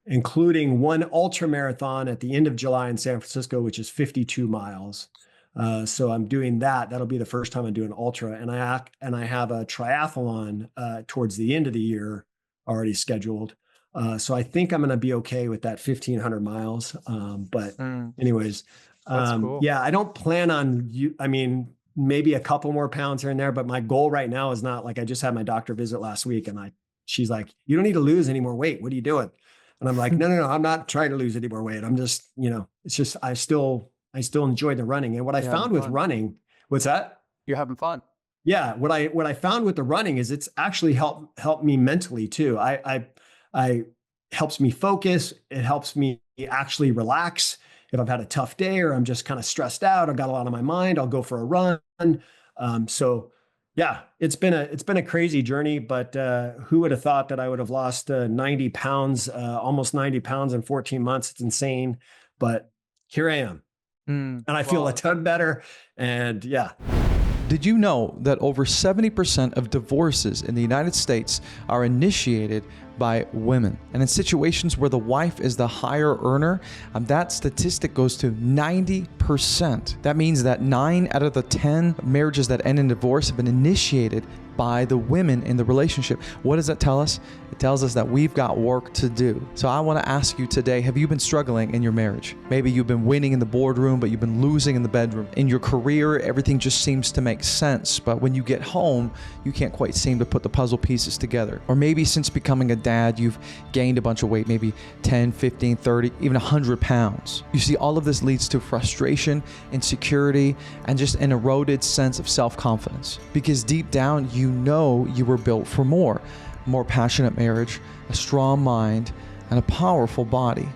including one ultra marathon at the end of July in San Francisco, which is 52 miles. So I'm doing that. That'll be the first time I do an ultra, and I have a triathlon towards the end of the year already scheduled. So I think I'm going to be okay with that 1,500 miles. But anyways, That's cool. yeah, I don't plan on you. I mean, maybe a couple more pounds here and there, but my goal right now is not like I just had my doctor visit last week, and she's like, "You don't need to lose any more weight. What are you doing?" And I'm like, no, I'm not trying to lose any more weight. I'm just, it's just, I still enjoy the running. And what I found with running, what's that? You're having fun. Yeah. What I found with the running is it's actually helped me mentally too. I helps me focus. It helps me actually relax. If I've had a tough day or I'm just kind of stressed out, I've got a lot on my mind, I'll go for a run. So yeah, it's been a crazy journey, but who would have thought that I would have lost 90 pounds, almost 90 pounds in 14 months? It's insane, but here I am, and I feel a ton better. And yeah. Did you know that over 70% of divorces in the United States are initiated by women? And in situations where the wife is the higher earner, that statistic goes to 90%. That means that 9 out of the 10 marriages that end in divorce have been initiated by the women in the relationship. What does that tell us? It tells us that we've got work to do. So I want to ask you today, have you been struggling in your marriage? Maybe you've been winning in the boardroom, but you've been losing in the bedroom. In your career, everything just seems to make sense, but when you get home, you can't quite seem to put the puzzle pieces together. Or maybe since becoming a dad, you've gained a bunch of weight, maybe 10, 15, 30, even 100 pounds. You see, all of this leads to frustration, insecurity, and just an eroded sense of self-confidence. Because deep down, you know you were built for more passionate marriage, a strong mind, and a powerful body.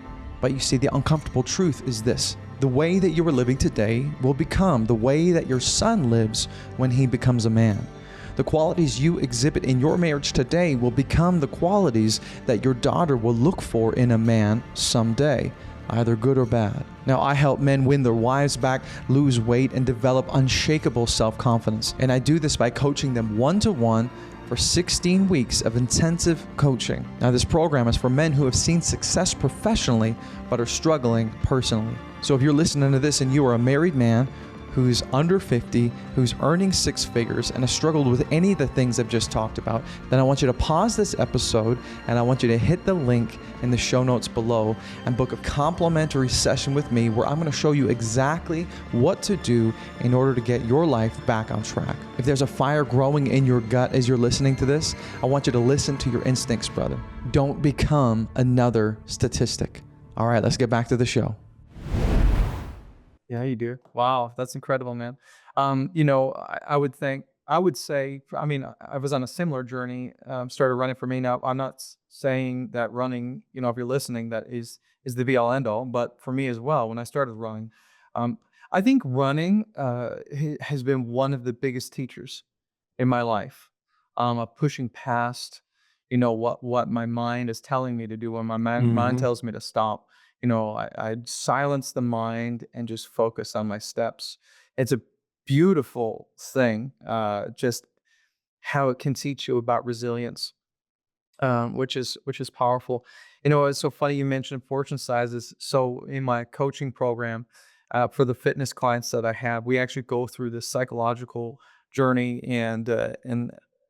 But you see, the uncomfortable truth is this: the way that you are living today will become the way that your son lives when he becomes a man. The qualities you exhibit in your marriage today will become the qualities that your daughter will look for in a man someday, either good or bad. Now, I help men win their wives back, lose weight, and develop unshakable self-confidence. And I do this by coaching them one-to-one for 16 weeks of intensive coaching. Now, this program is for men who have seen success professionally but are struggling personally. So if you're listening to this and you are a married man who's under 50, who's earning 6 figures, and has struggled with any of the things I've just talked about, then I want you to pause this episode and I want you to hit the link in the show notes below and book a complimentary session with me where I'm going to show you exactly what to do in order to get your life back on track. If there's a fire growing in your gut as you're listening to this, I want you to listen to your instincts, brother. Don't become another statistic. All right, let's get back to the show. Yeah, you do. Wow, that's incredible, man. I would think I would say, I mean, I was on a similar journey, started running for me. Now, I'm not saying that running, if you're listening, that is the be all end all, but for me as well, when I started running, um, I think running has been one of the biggest teachers in my life, of pushing past, what my mind is telling me to do. When my mind Hmm. tells me to stop, I silence the mind and just focus on my steps. It's a beautiful thing, just how it can teach you about resilience, which is powerful. It's so funny you mentioned portion sizes. So in my coaching program, for the fitness clients that I have, we actually go through this psychological journey and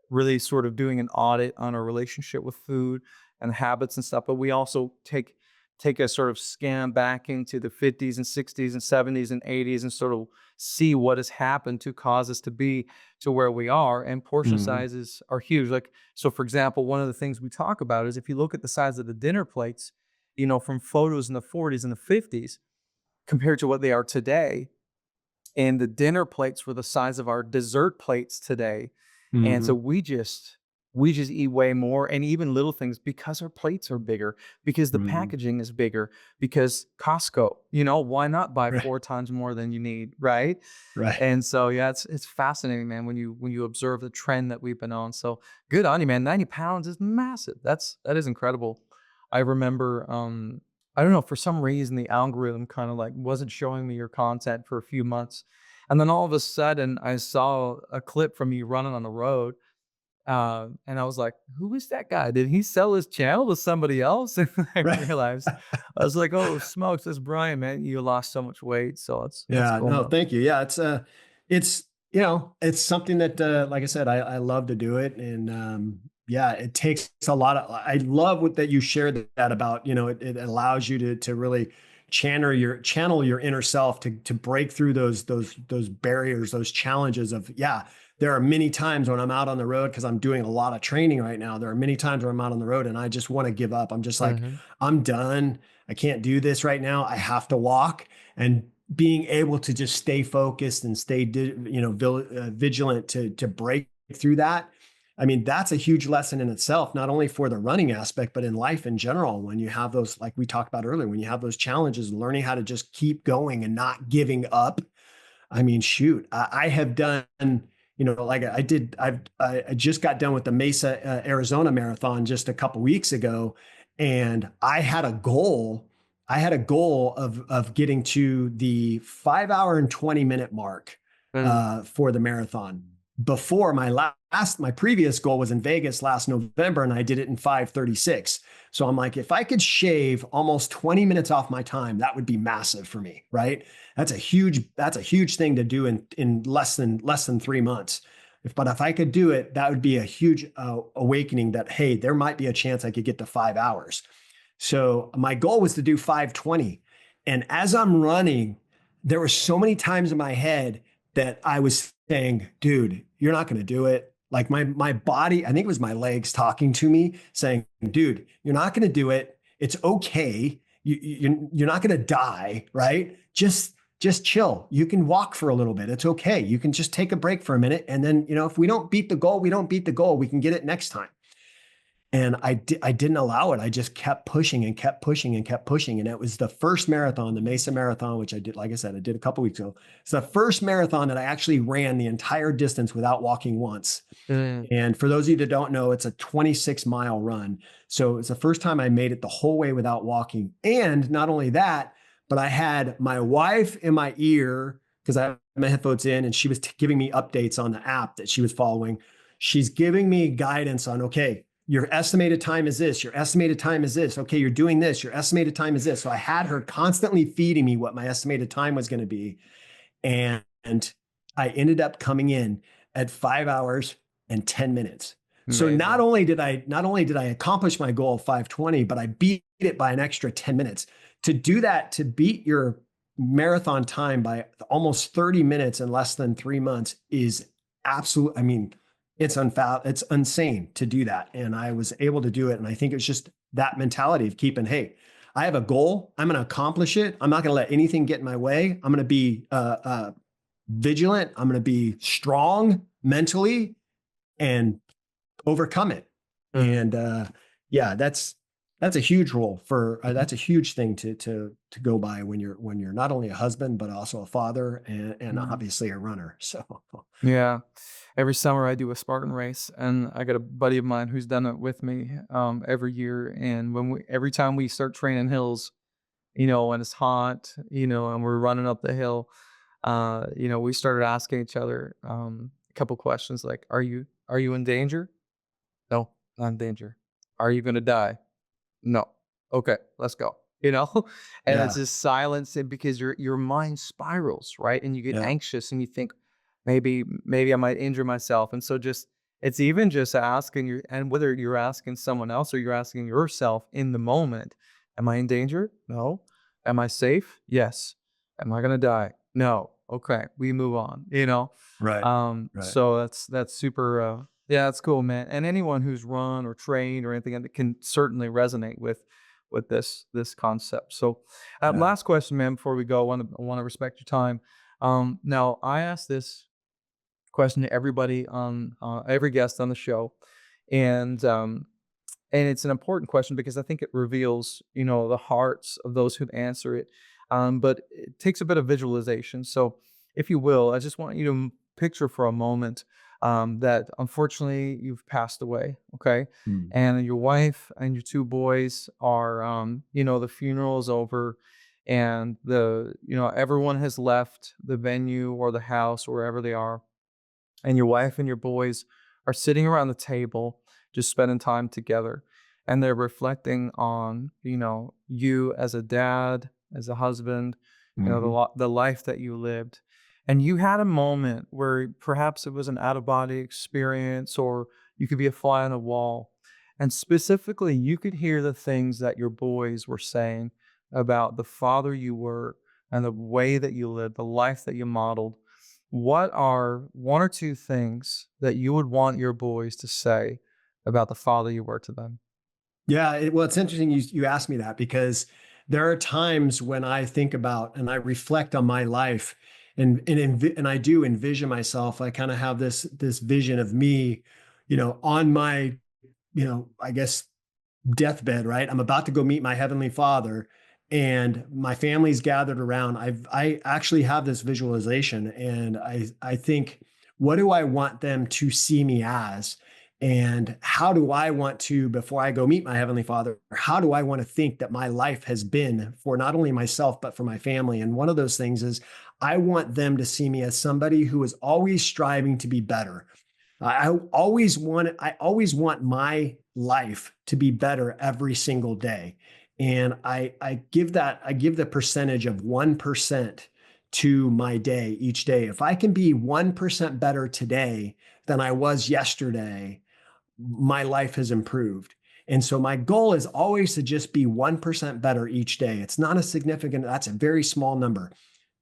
really sort of doing an audit on our relationship with food and habits and stuff. But we also take a sort of scan back into the 50s and 60s and 70s and 80s and sort of see what has happened to cause us to be to where we are. And portion Hmm. sizes are huge. Like, so for example, one of the things we talk about is if you look at the size of the dinner plates, from photos in the 40s and the 50s compared to what they are today, and the dinner plates were the size of our dessert plates today. And so Hmm. we just eat way more, and even little things, because our plates are bigger, because the Hmm. packaging is bigger, because Costco, why not buy Right. 4 times more than you need, right? Right. And so yeah, it's fascinating, man, when you observe the trend that we've been on. So good on you, man. 90 pounds is massive. That is incredible. I remember, I don't know, for some reason the algorithm kind of like wasn't showing me your content for a few months. And then all of a sudden I saw a clip from you running on the road. And I was like, who is that guy? Did he sell his channel to somebody else? And I Right. realized, I was like, oh, smokes, this Brian, man, you lost so much weight. So that's Yeah, cool, no, man. thank you. Yeah, it's it's something that like I said, I love to do it. And yeah, it takes a lot of I love what that you shared that about, it allows you to really channel your inner self to break through those barriers, those challenges of, yeah, there are many times when I'm out on the road because I'm doing a lot of training right now. There are many times where I'm out on the road and I just want to give up. I'm just like, Mhm. I'm done. I can't do this right now. I have to walk. And being able to just stay focused and stay vigilant to break through that, I mean, that's a huge lesson in itself, not only for the running aspect but in life in general. When you have those, like we talked about earlier, when you have those challenges, learning how to just keep going and not giving up. I mean, shoot, I have done, like I did, I just got done with the Mesa, Arizona marathon just a couple weeks ago, and I had a goal. I had a goal of getting to the 5 hour and 20 minute mark Mm. for the marathon. Before my previous goal was in Vegas last November, and I did it in 5:36. So I'm like, if I could shave almost 20 minutes off my time, that would be massive for me, right? That's a huge thing to do in less than 3 months. But if I could do it, that would be a huge awakening that, hey, there might be a chance I could get to 5 hours. So my goal was to do 5:20. And as I'm running, there were so many times in my head that I was saying, dude, you're not going to do it. Like my body, I think it was my legs talking to me saying, dude, you're not going to do it. It's okay. You're not going to die, right? Just chill. You can walk for a little bit. It's okay. You can just take a break for a minute. And then, if we don't beat the goal, we don't beat the goal. We can get it next time. And I didn't allow it. I just kept pushing and kept pushing and kept pushing. And it was the first marathon, the Mesa Marathon, which I did, like I said, I did a couple weeks ago. It's the first marathon that I actually ran the entire distance without walking once. Mm. And for those of you that don't know, it's a 26-mile run. So it's the first time I made it the whole way without walking. And not only that, but I had my wife in my ear because I had my headphones in, and she was giving me updates on the app that she was following. She's giving me guidance on, okay, your estimated time is this. Your estimated time is this. Okay, you're doing this. Your estimated time is this. So I had her constantly feeding me what my estimated time was going to be. And I ended up coming in at 5 hours and 10 minutes. So not Amazing. only did I accomplish my goal of 5:20, but I beat it by an extra 10 minutes. To do that, to beat your marathon time by almost 30 minutes in less than 3 months is absolute. I mean, it's insane to do that. And I was able to do it. And I think it's just that mentality of keeping, hey, I have a goal. I'm going to accomplish it. I'm not going to let anything get in my way. I'm going to be vigilant. I'm going to be strong, mentally and overcome it. Mm. And yeah, that's a huge role for that's a huge thing to go by when you're not only a husband but also a father and Mm. obviously a runner. So Yeah. Every summer I do a Spartan race, and I got a buddy of mine who's done it with me every year. And every time we start training hills, when it's hot, and we're running up the hill, we started asking each other a couple questions like, "Are you in danger? No, not in danger. Are you gonna die? No. Okay, let's go." And it's yeah, just silence, and because your mind spirals, right? And you get yeah, anxious and you think maybe I might injure myself. And so just it's even just asking you, and whether you're asking someone else or you're asking yourself in the moment, am I in danger? No. Am I safe? Yes. Am I gonna die? No. Okay, we move on, right, right, So that's super yeah, that's cool, man. And anyone who's run or trained or anything, and can certainly resonate with this concept. So, yeah. last question, man, before we go, I want to respect your time. Now I ask this question to everybody on every guest on the show, and it's an important question because I think it reveals, the hearts of those who answer it. But it takes a bit of visualization. So, if you will, I just want you to picture for a moment that unfortunately you've passed away. Okay. Mm. And your wife and your two boys are, the funeral is over, and everyone has left the venue or the house or wherever they are, and your wife and your boys are sitting around the table just spending time together, and they're reflecting on you as a dad, as a husband, Hmm. the life that you lived. And you had a moment where perhaps it was an out of body experience, or you could be a fly on the wall, and specifically you could hear the things that your boys were saying about the father you were and the way that you lived, the life that you modeled. What are one or two things that you would want your boys to say about the father you were to them? Yeah, well, it's interesting you asked me that because there are times when I think about and I reflect on my life and I do envision myself. I kind of have this vision of me, on my, I guess deathbed, right? I'm about to go meet my heavenly father and my family's gathered around. I actually have this visualization and I think, what do I want them to see me as? And how do I want to, before I go meet my heavenly father, how do I want to think that my life has been for not only myself, but for my family? And one of those things is I want them to see me as somebody who is always striving to be better. I always want my life to be better every single day. And I give the percentage of 1% to my day each day. If I can be 1% better today than I was yesterday, my life has improved. And so my goal is always to just be 1% better each day. It's not a significant, that's a very small number.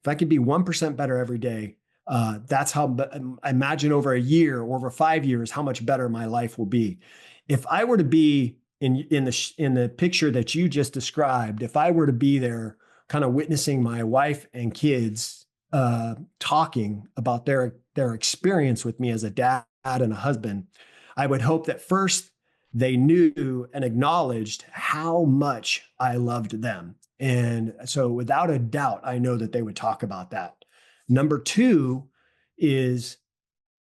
If I could be 1% better every day, that's how I imagine over a year or over 5 years, how much better my life will be. If I were to be in the picture that you just described, if I were to be there kind of witnessing my wife and kids talking about their experience with me as a dad and a husband, I would hope that first they knew and acknowledged how much I loved them. And so without a doubt, I know that they would talk about that. Number two is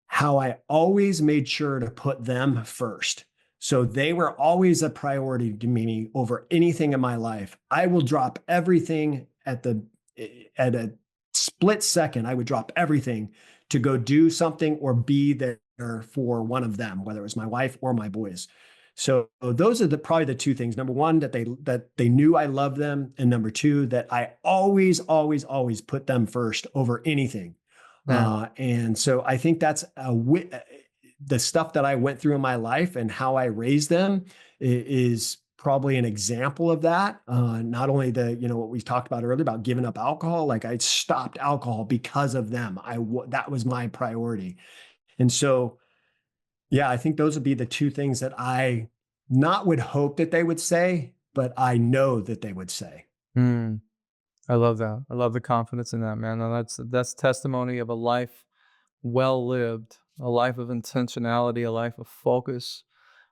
how I always made sure to put them first. So they were always a priority to me over anything in my life. I will drop everything at a split second. I would drop everything to go do something or be there for one of them, whether it was my wife or my boys. So those are probably the two things. Number one, that they knew I loved them, and number two, that I always, always, always put them first over anything. Man. And so I think that's the stuff that I went through in my life and how I raised them is probably an example of that. Not only what we talked about earlier about giving up alcohol, like I stopped alcohol because of them. That was my priority. And so, yeah, I think those would be the two things that I not would hope that they would say, but I know that they would say. Mm, I love that. I love the confidence in that, man. And that's testimony of a life well lived. A life of intentionality, a life of focus,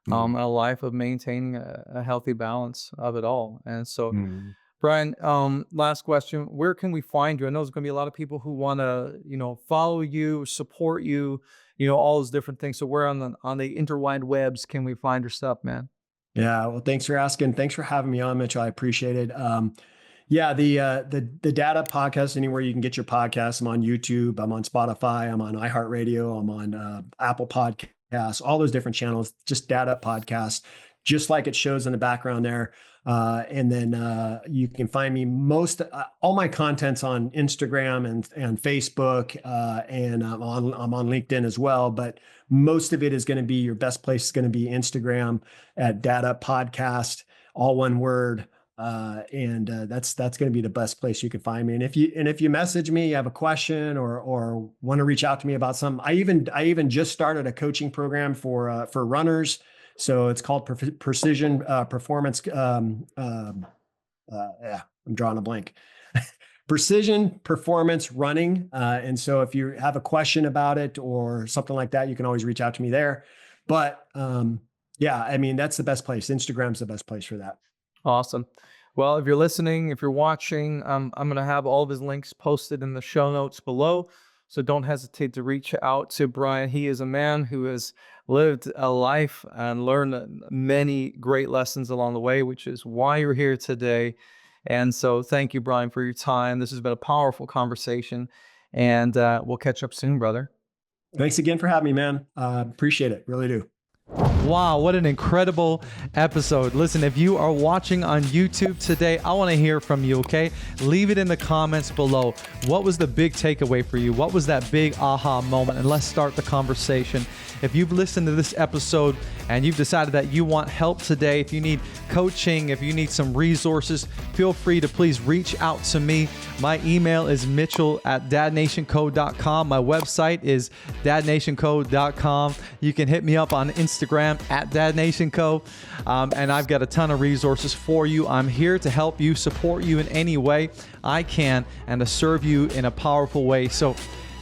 Mm. a life of maintaining a healthy balance of it all. And so, Mm. Bryan, last question. Where can we find you? I know there's going to be a lot of people who want to, follow you, support you, all those different things. So where on the interwined webs can we find your stuff, man? Yeah, well, thanks for asking. Thanks for having me on, Mitchell. I appreciate it. Yeah, the Data Podcast, anywhere you can get your podcasts. I'm on YouTube. I'm on Spotify. I'm on iHeartRadio. I'm on Apple Podcasts. All those different channels. Just Data Podcast, just like it shows in the background there. And then you can find me all my content's on Instagram and Facebook, and I'm on LinkedIn as well. But most of it is going to be your best place is going to be Instagram at Data Podcast, all one word. And that's going to be the best place you can find me. And if you message me, you have a question or want to reach out to me about something, I even just started a coaching program for runners. So it's called Precision Performance. Yeah, I'm drawing a blank. Precision Performance Running. And so if you have a question about it or something like that, you can always reach out to me there. But yeah, I mean, that's the best place. Instagram's the best place for that. Awesome. Well, if you're listening, if you're watching, I'm going to have all of his links posted in the show notes below. So don't hesitate to reach out to Bryan. He is a man who has lived a life and learned many great lessons along the way, which is why you're here today. And so thank you, Bryan, for your time. This has been a powerful conversation, and we'll catch up soon, brother. Thanks again for having me, man. Appreciate it. Really do. Wow, what an incredible episode. Listen, if you are watching on YouTube today, I want to hear from you, okay? Leave it in the comments below. What was the big takeaway for you? What was that big aha moment? And let's start the conversation. If you've listened to this episode and you've decided that you want help today, if you need coaching, if you need some resources, feel free to please reach out to me. My email is mitchell@dadnationco.com. My website is dadnationco.com. You can hit me up on Instagram @dadnationco. And I've got a ton of resources for you. I'm here to help you, support you in any way I can, and to serve you in a powerful way. So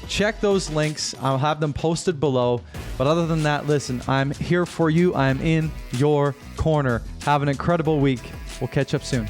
check those links. I'll have them posted below. But other than that, listen, I'm here for you. I'm in your corner. Have an incredible week. We'll catch up soon.